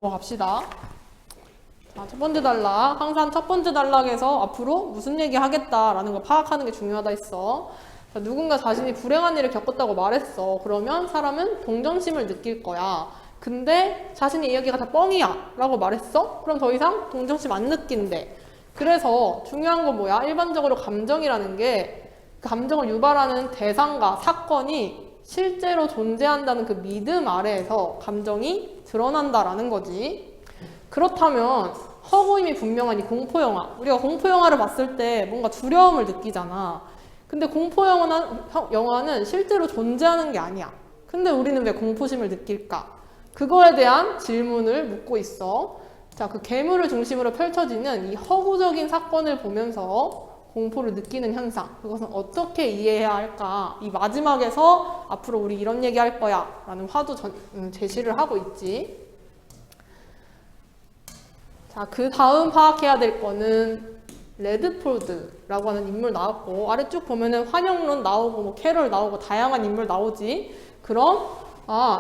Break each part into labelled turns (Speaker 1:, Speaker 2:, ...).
Speaker 1: 갑시다. 자, 첫 번째 단락. 항상 첫 번째 단락에서 앞으로 무슨 얘기 하겠다라는 걸 파악하는 게 중요하다 했어. 자, 누군가 자신이 불행한 일을 겪었다고 말했어. 그러면 사람은 동정심을 느낄 거야. 근데 자신이 이 얘기가 다 뻥이야 라고 말했어? 그럼 더 이상 동정심 안 느낀대. 그래서 중요한 건 뭐야? 일반적으로 감정이라는 게 그 감정을 유발하는 대상과 사건이 실제로 존재한다는 그 믿음 아래에서 감정이 드러난다라는 거지. 그렇다면 허구임이 분명한 이 공포영화, 우리가 공포영화를 봤을 때 뭔가 두려움을 느끼잖아. 근데 공포영화는 실제로 존재하는 게 아니야. 근데 우리는 왜 공포심을 느낄까? 그거에 대한 질문을 묻고 있어. 자, 그 괴물을 중심으로 펼쳐지는 이 허구적인 사건을 보면서 공포를 느끼는 현상, 그것은 어떻게 이해해야 할까? 이 마지막에서 앞으로 우리 이런 얘기 할 거야 라는 화두 제시를 하고 있지. 자, 그 다음 파악해야 될 거는 레드포드라고 하는 인물 나왔고, 아래 쭉 보면은 환영론 나오고 뭐 캐럴 나오고 다양한 인물 나오지. 그럼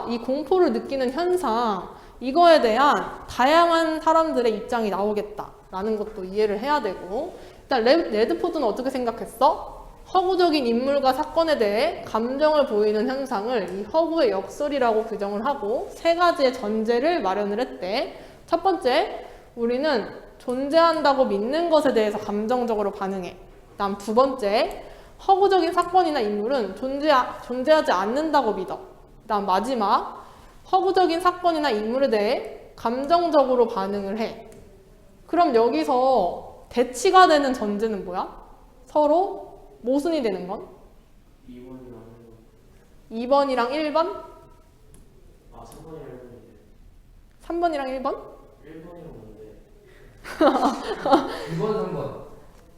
Speaker 1: 이 공포를 느끼는 현상, 이거에 대한 다양한 사람들의 입장이 나오겠다라는 것도 이해를 해야 되고, 일단 레드포드는 어떻게 생각했어? 허구적인 인물과 사건에 대해 감정을 보이는 현상을 이 허구의 역설이라고 규정을 하고 세 가지의 전제를 마련을 했대. 첫 번째, 우리는 존재한다고 믿는 것에 대해서 감정적으로 반응해. 다음 두 번째, 허구적인 사건이나 인물은 존재하지 않는다고 믿어. 다음 마지막, 허구적인 사건이나 인물에 대해 감정적으로 반응을 해. 그럼 여기서 대치가 되는 전제는 뭐야? 서로 모순이 되는 건? 2번이랑 1번? 3번이랑 1번인데 3번이랑 1번?
Speaker 2: 1번이랑 뭔데? 2번, 3번.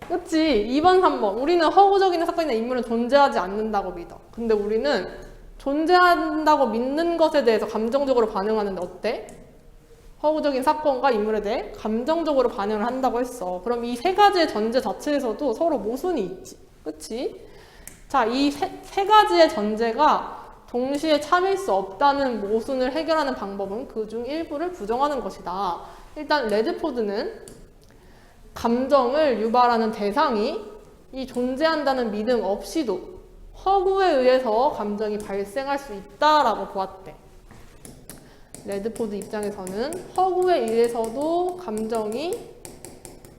Speaker 1: 그치, 2번, 3번. 우리는 허구적인 사건이나 인물은 존재하지 않는다고 믿어. 근데 우리는 존재한다고 믿는 것에 대해서 감정적으로 반응하는데 어때? 허구적인 사건과 인물에 대해 감정적으로 반응을 한다고 했어. 그럼 이 세 가지의 전제 자체에서도 서로 모순이 있지. 그치? 자, 이 세 가지의 전제가 동시에 참일 수 없다는 모순을 해결하는 방법은 그중 일부를 부정하는 것이다. 일단 레드포드는 감정을 유발하는 대상이 이 존재한다는 믿음 없이도 허구에 의해서 감정이 발생할 수 있다라고 보았대. 레드포드 입장에서는 허구에 의해서도 감정이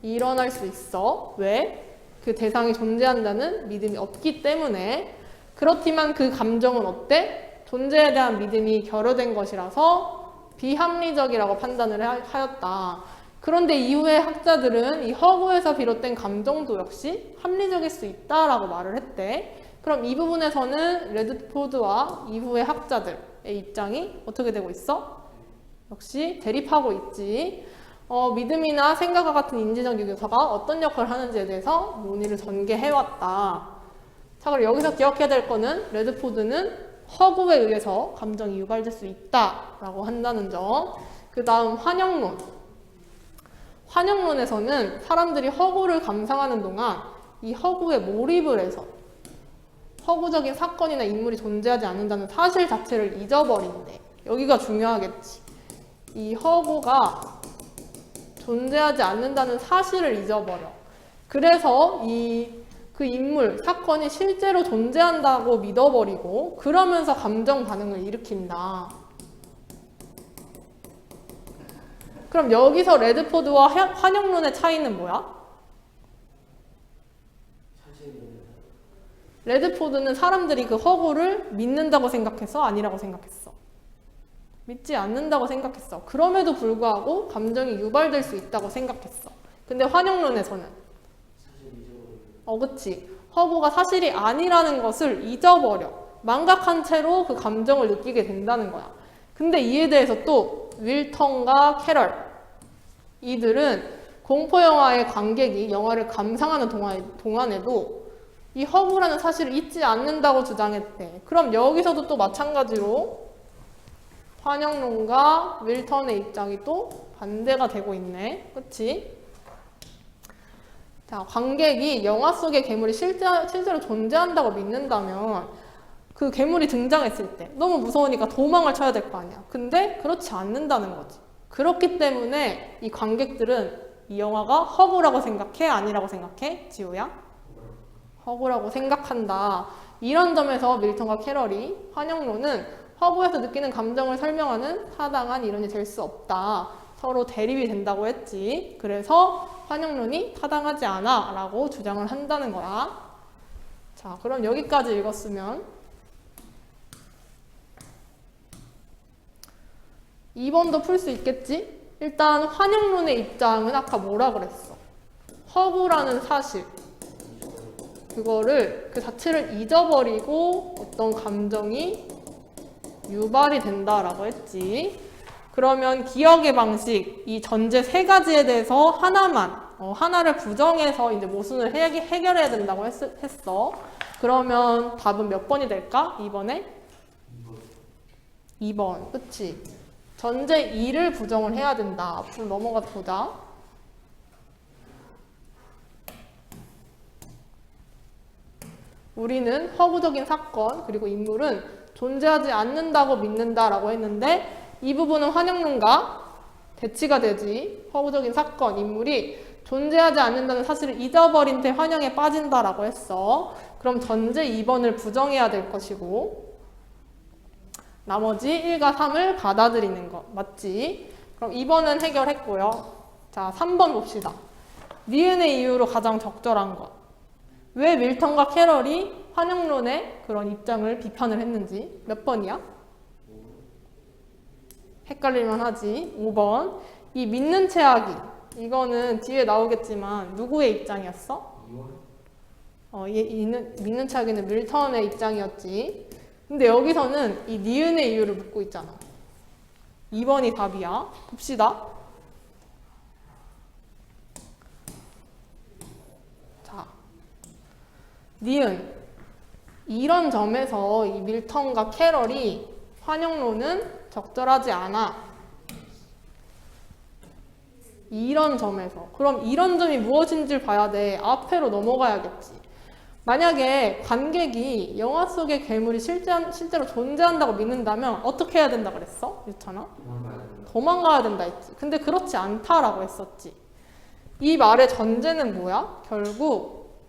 Speaker 1: 일어날 수 있어. 왜? 그 대상이 존재한다는 믿음이 없기 때문에. 그렇지만 그 감정은 어때? 존재에 대한 믿음이 결여된 것이라서 비합리적이라고 판단을 하였다. 그런데 이후에 학자들은 이 허구에서 비롯된 감정도 역시 합리적일 수 있다라고 말을 했대. 그럼 이 부분에서는 레드포드와 이후의 학자들 의 입장이 어떻게 되고 있어? 역시 대립하고 있지. 믿음이나 생각과 같은 인지적 요소가 어떤 역할을 하는지에 대해서 논의를 전개해왔다. 자, 그럼 여기서 기억해야 될 거는 레드포드는 허구에 의해서 감정이 유발될 수 있다라고 한다는 점. 그 다음 환영론. 환영론에서는 사람들이 허구를 감상하는 동안 이 허구에 몰입을 해서 허구적인 사건이나 인물이 존재하지 않는다는 사실 자체를 잊어버린대. 여기가 중요하겠지. 이 허구가 존재하지 않는다는 사실을 잊어버려. 그래서 그 인물, 사건이 실제로 존재한다고 믿어버리고 그러면서 감정 반응을 일으킨다. 그럼 여기서 레드포드와 환영론의 차이는 뭐야? 레드포드는 사람들이 그 허구를 믿는다고 생각했어? 아니라고 생각했어? 믿지 않는다고 생각했어. 그럼에도 불구하고 감정이 유발될 수 있다고 생각했어. 근데 환영론에서는 그치. 허구가 사실이 아니라는 것을 잊어버려. 망각한 채로 그 감정을 느끼게 된다는 거야. 근데 이에 대해서 또 윌턴과 캐럴, 이들은 공포영화의 관객이 영화를 감상하는 동안에도 이 허구라는 사실을 잊지 않는다고 주장했대. 그럼 여기서도 또 마찬가지로 환영론과 윌턴의 입장이 또 반대가 되고 있네. 그치? 자, 관객이 영화 속의 괴물이 실제로 존재한다고 믿는다면 그 괴물이 등장했을 때 너무 무서우니까 도망을 쳐야 될 거 아니야. 근데 그렇지 않는다는 거지. 그렇기 때문에 이 관객들은 이 영화가 허구라고 생각해? 아니라고 생각해? 지호야? 허구라고 생각한다. 이런 점에서 밀턴과 캐럴이 환영론은 허구에서 느끼는 감정을 설명하는 타당한 이론이 될 수 없다. 서로 대립이 된다고 했지. 그래서 환영론이 타당하지 않아 라고 주장을 한다는 거야. 자, 그럼 여기까지 읽었으면 2번도 풀 수 있겠지? 일단 환영론의 입장은 아까 뭐라 그랬어? 허구라는 사실 그거를 그 자체를 잊어버리고 어떤 감정이 유발이 된다라고 했지. 그러면 기억의 방식 이 전제 세 가지에 대해서 하나를 부정해서 이제 모순을 해결해야 된다고 했어. 그러면 답은 몇 번이 될까? 2번에? 2번. 그치? 전제 2를 부정을 해야 된다. 앞으로 넘어가 보자. 우리는 허구적인 사건 그리고 인물은 존재하지 않는다고 믿는다라고 했는데 이 부분은 환영론과 대치가 되지. 허구적인 사건, 인물이 존재하지 않는다는 사실을 잊어버린 채 환영에 빠진다라고 했어. 그럼 전제 2번을 부정해야 될 것이고 나머지 1과 3을 받아들이는 것. 맞지? 그럼 2번은 해결했고요. 자, 3번 봅시다. 니은의 이유로 가장 적절한 것. 왜 밀턴과 캐럴이 환영론의 그런 입장을 비판을 했는지. 몇 번이야? 헷갈릴만 하지. 5번. 이 믿는 체하기. 이거는 뒤에 나오겠지만 누구의 입장이었어? 믿는 체하기는 밀턴의 입장이었지. 근데 여기서는 이 니은의 이유를 묻고 있잖아. 2번이 답이야. 봅시다. 자, 니은. 이런 점에서 이 밀턴과 캐럴이 환영론은 적절하지 않아. 이런 점에서. 그럼 이런 점이 무엇인지를 봐야 돼. 앞에로 넘어가야겠지. 만약에 관객이 영화 속의 괴물이 실제로 존재한다고 믿는다면 어떻게 해야 된다 그랬어? 유찬아? 도망가야 된다 했지. 근데 그렇지 않다라고 했었지. 이 말의 전제는 뭐야? 결국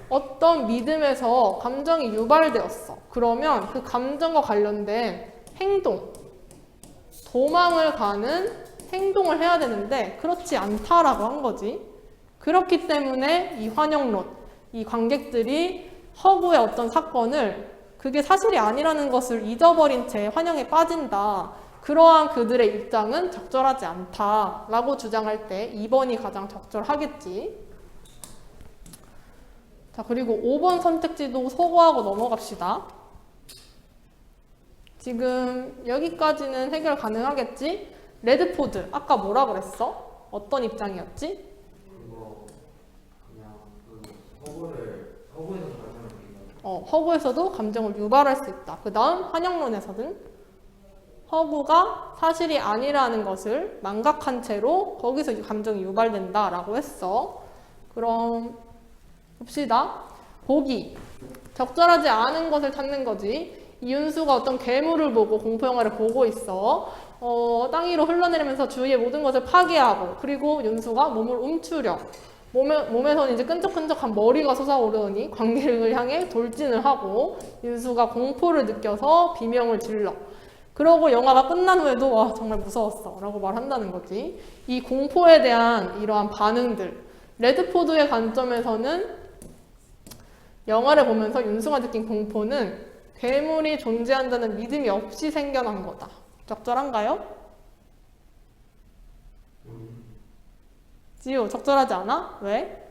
Speaker 1: 어떤 믿음에서 감정이 유발되었어. 그러면 그 감정과 관련된 행동, 도망을 가는 행동을 해야 되는데 그렇지 않다라고 한 거지. 그렇기 때문에 이 환영론, 이 관객들이 허구의 어떤 사건을 그게 사실이 아니라는 것을 잊어버린 채 환영에 빠진다. 그러한 그들의 입장은 적절하지 않다라고 주장할 때 2번이 가장 적절하겠지. 자, 그리고 5번 선택지도 소거하고 넘어갑시다. 지금 여기까지는 해결 가능하겠지? 레드포드, 아까 뭐라 그랬어? 어떤 입장이었지?
Speaker 2: 그거 그냥 허구에서 발생하는 게
Speaker 1: 허구에서도 감정을 유발할 수 있다. 그 다음 환영론에서는 허구가 사실이 아니라는 것을 망각한 채로 거기서 감정이 유발된다라고 했어. 그럼 봅시다. 보기. 적절하지 않은 것을 찾는 거지. 이윤수가 어떤 괴물을 보고 공포영화를 보고 있어. 땅 위로 흘러내리면서 주위의 모든 것을 파괴하고 그리고 윤수가 몸을 움츠려 몸에서는 이제 끈적끈적한 머리가 솟아오르더니 관객을 향해 돌진을 하고 윤수가 공포를 느껴서 비명을 질러. 그러고 영화가 끝난 후에도 와 정말 무서웠어 라고 말한다는 거지. 이 공포에 대한 이러한 반응들. 레드포드의 관점에서는 영화를 보면서 윤수가 느낀 공포는 괴물이 존재한다는 믿음이 없이 생겨난 거다. 적절한가요? 지우, 적절하지 않아? 왜?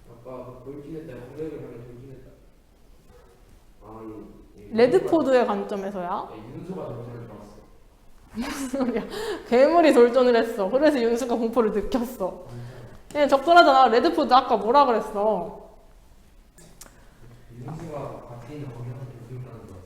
Speaker 2: 아까 돌진했다. 관객을 향해 돌진했다.
Speaker 1: 레드포드의 관점에서야.
Speaker 2: 윤수가 돌진을 봤어.
Speaker 1: 무슨 소리야? 괴물이 돌전을 했어. 그래서 윤수가 공포를 느꼈어. 얘 적절하잖아. 레드포드 아까 뭐라 그랬어?
Speaker 2: 윤수가 밖에 있는 관객한테 돌진하는 줄 알았어.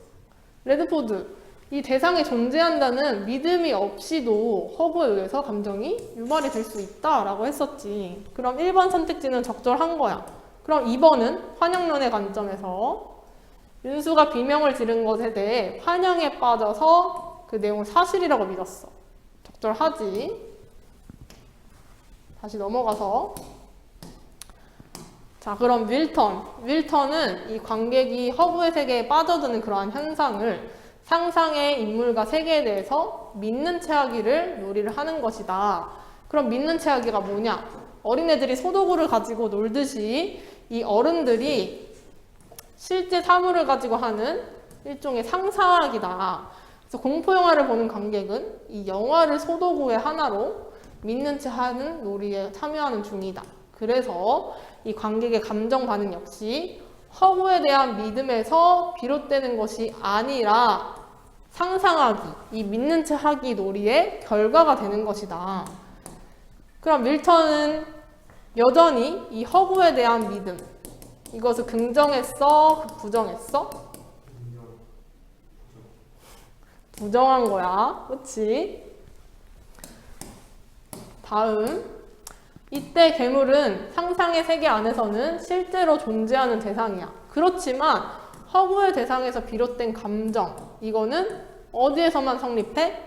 Speaker 1: 레드포드. 이 대상이 존재한다는 믿음이 없이도 허구에 의해서 감정이 유발이 될 수 있다라고 했었지. 그럼 1번 선택지는 적절한 거야. 그럼 2번은 환영론의 관점에서 윤수가 비명을 지른 것에 대해 환영에 빠져서 그 내용을 사실이라고 믿었어. 적절하지? 다시 넘어가서 자, 그럼 윌턴은 이 관객이 허구의 세계에 빠져드는 그러한 현상을 상상의 인물과 세계에 대해서 믿는 채 하기를 놀이를 하는 것이다. 그럼 믿는 채 하기가 뭐냐? 어린애들이 소도구를 가지고 놀듯이 이 어른들이 실제 사물을 가지고 하는 일종의 상상하기다. 그래서 공포영화를 보는 관객은 이 영화를 소도구의 하나로 믿는 채 하는 놀이에 참여하는 중이다. 그래서 이 관객의 감정 반응 역시 허구에 대한 믿음에서 비롯되는 것이 아니라 상상하기, 이 믿는 채 하기 놀이의 결과가 되는 것이다. 그럼 밀턴은 여전히 이 허구에 대한 믿음, 이것을 긍정했어? 부정했어? 부정한 거야. 그치? 다음. 이때 괴물은 상상의 세계 안에서는 실제로 존재하는 대상이야. 그렇지만 허구의 대상에서 비롯된 감정, 이거는 어디에서만 성립해?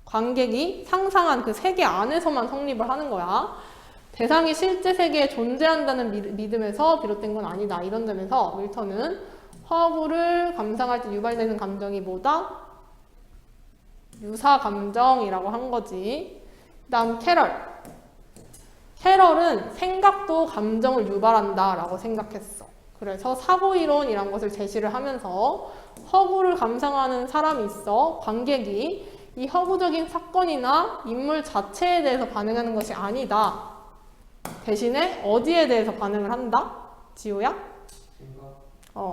Speaker 1: 관객이 상상한 그 세계 안에서만 성립을 하는 거야. 대상이 실제 세계에 존재한다는 믿음에서 비롯된 건 아니다. 이런 점에서 밀턴은 허구를 감상할 때 유발되는 감정이 뭐다? 유사 감정이라고 한 거지. 그 다음 캐럴은 생각도 감정을 유발한다 라고 생각했어. 그래서 사고이론이란 것을 제시를 하면서 허구를 감상하는 사람이 있어. 관객이 이 허구적인 사건이나 인물 자체에 대해서 반응하는 것이 아니다. 대신에 어디에 대해서 반응을 한다? 지호야?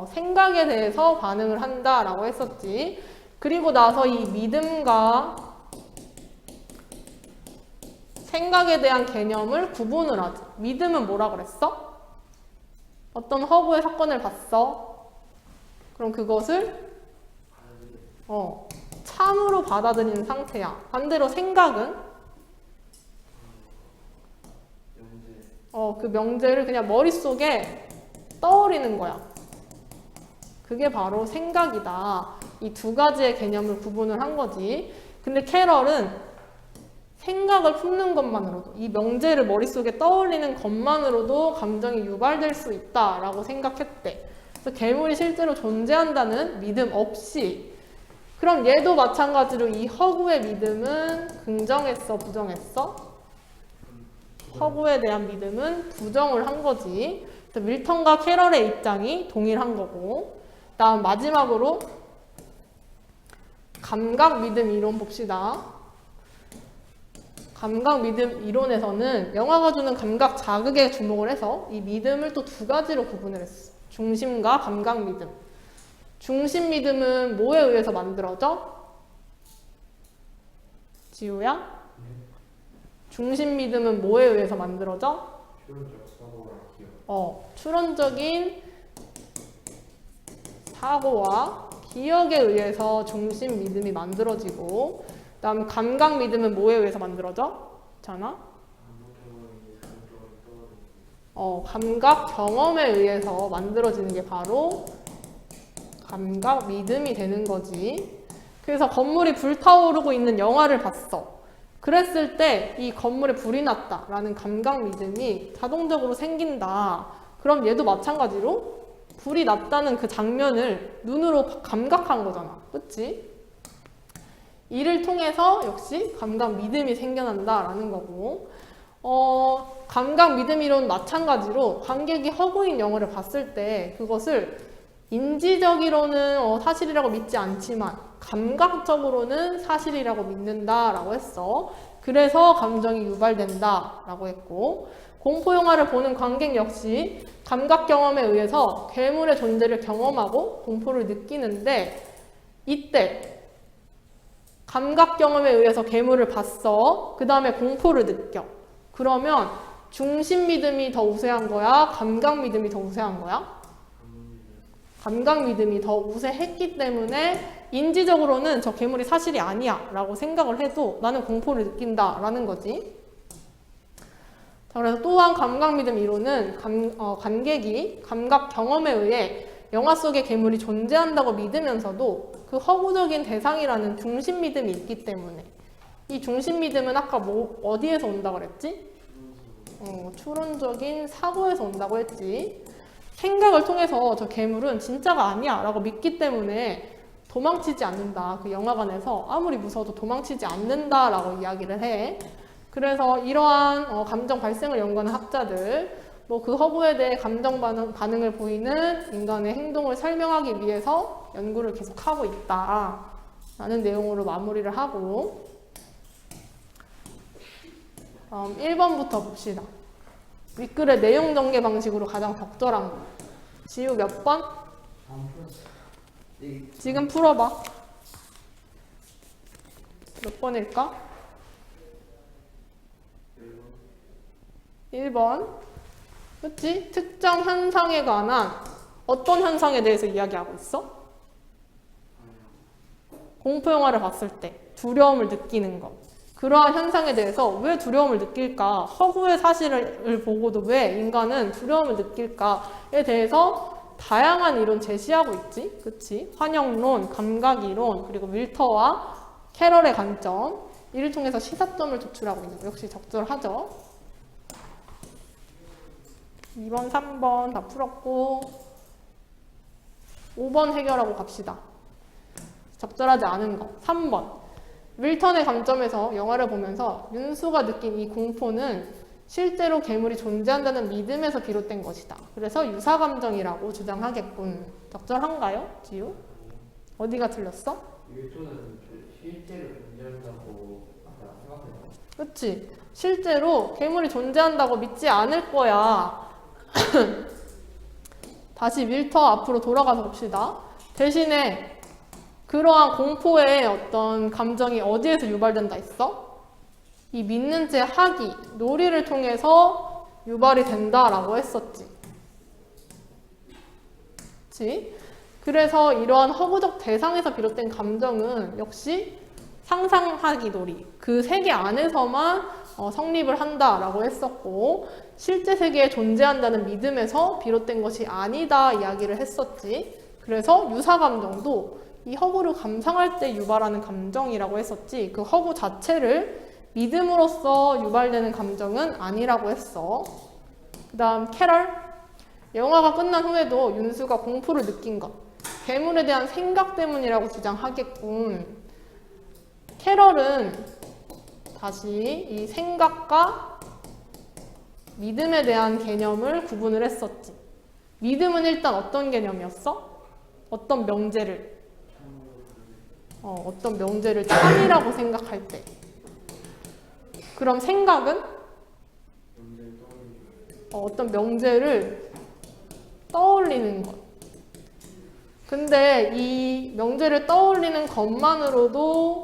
Speaker 1: 생각에 대해서 반응을 한다 라고 했었지. 그리고 나서 이 믿음과 생각에 대한 개념을 구분을 하지. 믿음은 뭐라 그랬어? 어떤 허구의 사건을 봤어? 그럼 그것을 참으로 받아들이는 상태야. 반대로 생각은 그 명제를 그냥 머릿속에 떠올리는 거야. 그게 바로 생각이다. 이 두 가지의 개념을 구분을 한 거지. 근데 캐럴은 생각을 품는 것만으로도, 이 명제를 머릿속에 떠올리는 것만으로도 감정이 유발될 수 있다라고 생각했대. 그래서 괴물이 실제로 존재한다는 믿음 없이. 그럼 얘도 마찬가지로 이 허구의 믿음은 긍정했어, 부정했어? 허구에 대한 믿음은 부정을 한 거지. 그래서 밀턴과 캐럴의 입장이 동일한 거고. 다음 마지막으로 감각 믿음 이론 봅시다. 감각 믿음 이론에서는 영화가 주는 감각 자극에 주목을 해서 이 믿음을 또 두 가지로 구분을 했어. 중심과 감각 믿음. 중심 믿음은 뭐에 의해서 만들어져? 지우야? 중심 믿음은 뭐에 의해서 만들어져?
Speaker 2: 추론적 사고와 기억.
Speaker 1: 추론적인 사고와 기억에 의해서 중심 믿음이 만들어지고, 그 다음 감각 믿음은 뭐에 의해서 만들어져? 잖아? 감각 경험에 의해서 만들어지는 게 바로 감각 믿음이 되는 거지. 그래서 건물이 불타오르고 있는 영화를 봤어. 그랬을 때 이 건물에 불이 났다라는 감각 믿음이 자동적으로 생긴다. 그럼 얘도 마찬가지로 불이 났다는 그 장면을 눈으로 감각한 거잖아. 그치? 이를 통해서 역시 감각 믿음이 생겨난다라는 거고, 감각 믿음 이론 마찬가지로 관객이 허구인 영화를 봤을 때 그것을 인지적으로는 사실이라고 믿지 않지만 감각적으로는 사실이라고 믿는다라고 했어. 그래서 감정이 유발된다라고 했고, 공포영화를 보는 관객 역시 감각 경험에 의해서 괴물의 존재를 경험하고 공포를 느끼는데, 이때 감각 경험에 의해서 괴물을 봤어. 그 다음에 공포를 느껴. 그러면 중심 믿음이 더 우세한 거야? 감각 믿음이 더 우세한 거야? 감각 믿음이 더 우세했기 때문에 인지적으로는 저 괴물이 사실이 아니야 라고 생각을 해도 나는 공포를 느낀다 라는 거지. 자, 그래서 또한 감각 믿음 이론은 관객이 감각 경험에 의해 영화 속에 괴물이 존재한다고 믿으면서도 그 허구적인 대상이라는 중심 믿음이 있기 때문에 이 중심 믿음은 아까 뭐 어디에서 온다고 그랬지? 추론적인 사고에서 온다고 했지. 생각을 통해서 저 괴물은 진짜가 아니야 라고 믿기 때문에 도망치지 않는다. 그 영화관에서 아무리 무서워도 도망치지 않는다 라고 이야기를 해. 그래서 이러한 감정 발생을 연구하는 학자들 뭐 그 허구에 대해 감정 반응을 보이는 인간의 행동을 설명하기 위해서 연구를 계속하고 있다 라는 내용으로 마무리를 하고 1번부터 봅시다. 윗글의 내용 전개 방식으로 가장 적절한 거. 지우 몇 번? 지금 풀어봐. 몇 번일까? 1번. 그치? 특정 현상에 관한 어떤 현상에 대해서 이야기하고 있어? 공포 영화를 봤을 때 두려움을 느끼는 것. 그러한 현상에 대해서 왜 두려움을 느낄까? 허구의 사실을 보고도 왜 인간은 두려움을 느낄까에 대해서 다양한 이론 제시하고 있지. 그치? 환영론, 감각이론, 그리고 윌터와 캐럴의 관점. 이를 통해서 시사점을 도출하고 있는 거. 역시 적절하죠? 2번, 3번 다 풀었고 5번 해결하고 갑시다. 적절하지 않은 거. 3번. 윌턴의 관점에서 영화를 보면서 윤수가 느낀 이 공포는 실제로 괴물이 존재한다는 믿음에서 비롯된 것이다. 그래서 유사감정이라고 주장하겠군. 적절한가요? 지우? 어디가 틀렸어?
Speaker 2: 윌턴은 실제로 존재한다고 아까 생각해요.
Speaker 1: 그치? 실제로 괴물이 존재한다고 믿지 않을 거야. 다시 윌터 앞으로 돌아가서 봅시다. 대신에 그러한 공포의 어떤 감정이 어디에서 유발된다 했어? 이 믿는 채 하기, 놀이를 통해서 유발이 된다라고 했었지. 그치? 그래서 이러한 허구적 대상에서 비롯된 감정은 역시 상상하기 놀이, 그 세계 안에서만 성립을 한다라고 했었고 실제 세계에 존재한다는 믿음에서 비롯된 것이 아니다 이야기를 했었지. 그래서 유사감정도 이 허구를 감상할 때 유발하는 감정이라고 했었지 그 허구 자체를 믿음으로써 유발되는 감정은 아니라고 했어. 그 다음 캐럴. 영화가 끝난 후에도 윤수가 공포를 느낀 것. 괴물에 대한 생각 때문이라고 주장하겠군. 캐럴은 다시 이 생각과 믿음에 대한 개념을 구분을 했었지. 믿음은 일단 어떤 개념이었어? 어떤 명제를 참이라고 생각할 때. 그럼 생각은 어떤 명제를 떠올리는 것. 근데 이 명제를 떠올리는 것만으로도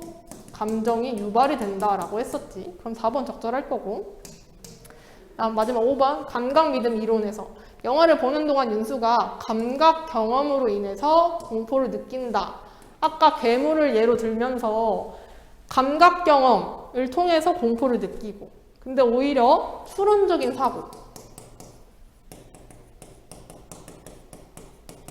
Speaker 1: 감정이 유발이 된다라고 했었지. 그럼 4번 적절할 거고. 마지막 5번 감각 믿음 이론에서 영화를 보는 동안 윤수가 감각 경험으로 인해서 공포를 느낀다. 아까 괴물을 예로 들면서 감각 경험을 통해서 공포를 느끼고 근데 오히려 추론적인 사고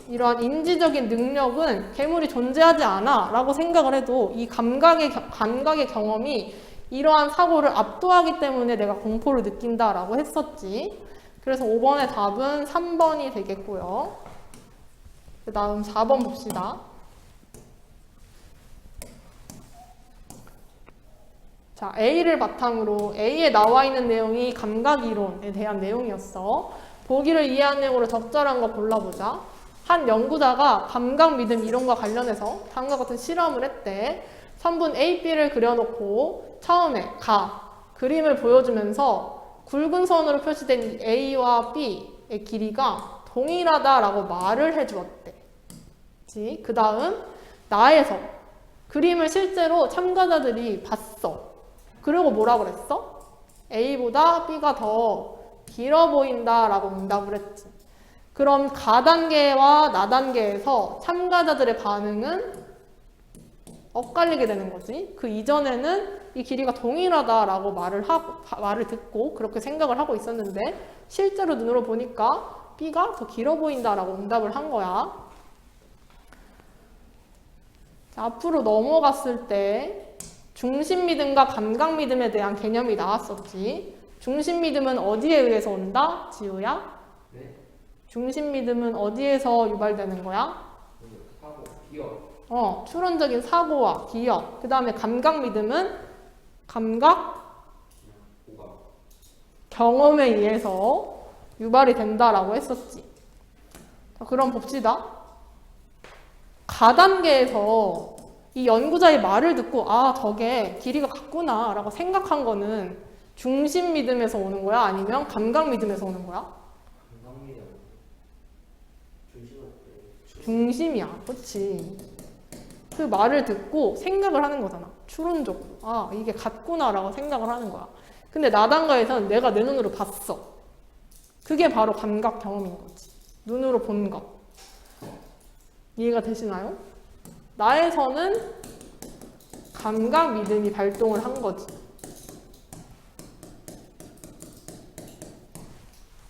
Speaker 1: 이러한 인지적인 능력은 괴물이 존재하지 않아 라고 생각을 해도 이 감각의 경험이 이러한 사고를 압도하기 때문에 내가 공포를 느낀다 라고 했었지. 그래서 5번의 답은 3번이 되겠고요. 그 다음 4번 봅시다. 자, A를 바탕으로 A에 나와 있는 내용이 감각이론에 대한 내용이었어. 보기를 이해한 내용으로 적절한 거 골라보자. 한 연구자가 감각 믿음 이론과 관련해서 다음과 같은 실험을 했대. 선분 A, B를 그려놓고 처음에 그림을 보여주면서 굵은 선으로 표시된 A와 B의 길이가 동일하다라고 말을 해주었대. 그 다음 나에서 그림을 실제로 참가자들이 봤어. 그리고 뭐라 그랬어? A보다 B가 더 길어 보인다라고 응답을 했지. 그럼 가단계와 나단계에서 참가자들의 반응은 엇갈리게 되는 거지. 그 이전에는 이 길이가 동일하다라고 말을 듣고 그렇게 생각을 하고 있었는데 실제로 눈으로 보니까 B가 더 길어 보인다라고 응답을 한 거야. 자, 앞으로 넘어갔을 때 중심 믿음과 감각 믿음에 대한 개념이 나왔었지. 중심 믿음은 어디에 의해서 온다? 지우야?
Speaker 2: 네?
Speaker 1: 중심 믿음은 어디에서 유발되는 거야?
Speaker 2: 사고, 기억.
Speaker 1: 추론적인 사고와 기억. 그 다음에 감각 믿음은 감각,
Speaker 2: 고각.
Speaker 1: 경험에 의해서 유발이 된다라고 했었지. 자, 그럼 봅시다. 가단계에서 이 연구자의 말을 듣고 아, 저게 길이가 같구나 라고 생각한 거는 중심 믿음에서 오는 거야? 아니면 감각 믿음에서 오는 거야?
Speaker 2: 감각이랑 중심할 때.
Speaker 1: 중심이야. 그치? 그 말을 듣고 생각을 하는 거잖아. 추론적으로. 아, 이게 같구나 라고 생각을 하는 거야. 근데 나단가에서는 내가 내 눈으로 봤어. 그게 바로 감각 경험인 거지. 눈으로 본 것. 이해가 되시나요? 나에서는 감각 믿음이 발동을 한 거지.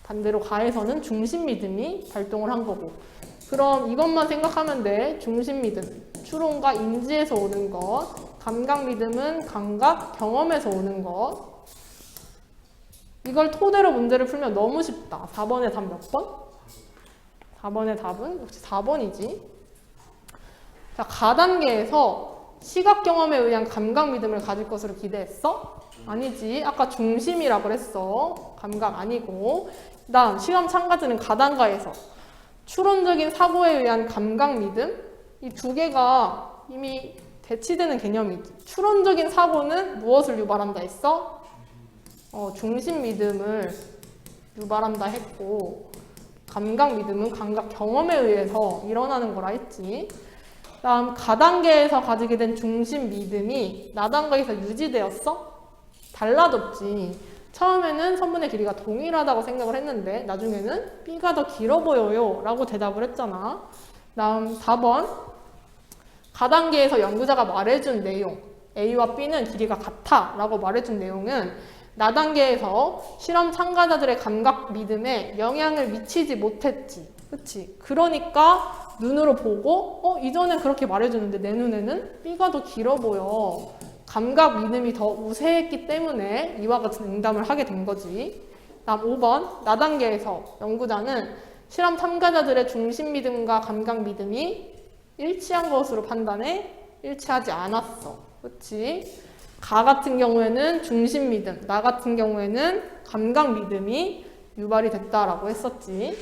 Speaker 1: 반대로 가에서는 중심 믿음이 발동을 한 거고. 그럼 이것만 생각하면 돼. 중심 믿음. 추론과 인지에서 오는 것. 감각 믿음은 감각, 경험에서 오는 것. 이걸 토대로 문제를 풀면 너무 쉽다. 4번의 답 몇 번? 4번의 답은 역시 4번이지. 자, 가단계에서 시각 경험에 의한 감각 믿음을 가질 것으로 기대했어? 아니지. 아까 중심이라고 그랬어. 감각 아니고. 그 다음 시험 참가자는 가단가에서 추론적인 사고에 의한 감각 믿음? 이 두 개가 이미 대치되는 개념이지. 추론적인 사고는 무엇을 유발한다 했어? 중심 믿음을 유발한다 했고, 감각 믿음은 감각 경험에 의해서 일어나는 거라 했지. 다음 가단계에서 가지게 된 중심 믿음이 나단계에서 유지되었어? 달라졌지. 처음에는 선분의 길이가 동일하다고 생각을 했는데 나중에는 B가 더 길어 보여요 라고 대답을 했잖아. 다음 4번 가단계에서 연구자가 말해준 내용 A와 B는 길이가 같아 라고 말해준 내용은 나단계에서 실험 참가자들의 감각 믿음에 영향을 미치지 못했지. 그치? 그러니까 눈으로 보고 이전엔 그렇게 말해줬는데 내 눈에는 B가 더 길어 보여. 감각 믿음이 더 우세했기 때문에 이와 같은 응답을 하게 된 거지. 다음 5번 나단계에서 연구자는 실험 참가자들의 중심 믿음과 감각 믿음이 일치한 것으로 판단해 일치하지 않았어. 그치? 가 같은 경우에는 중심 믿음, 나 같은 경우에는 감각 믿음이 유발이 됐다라고 했었지.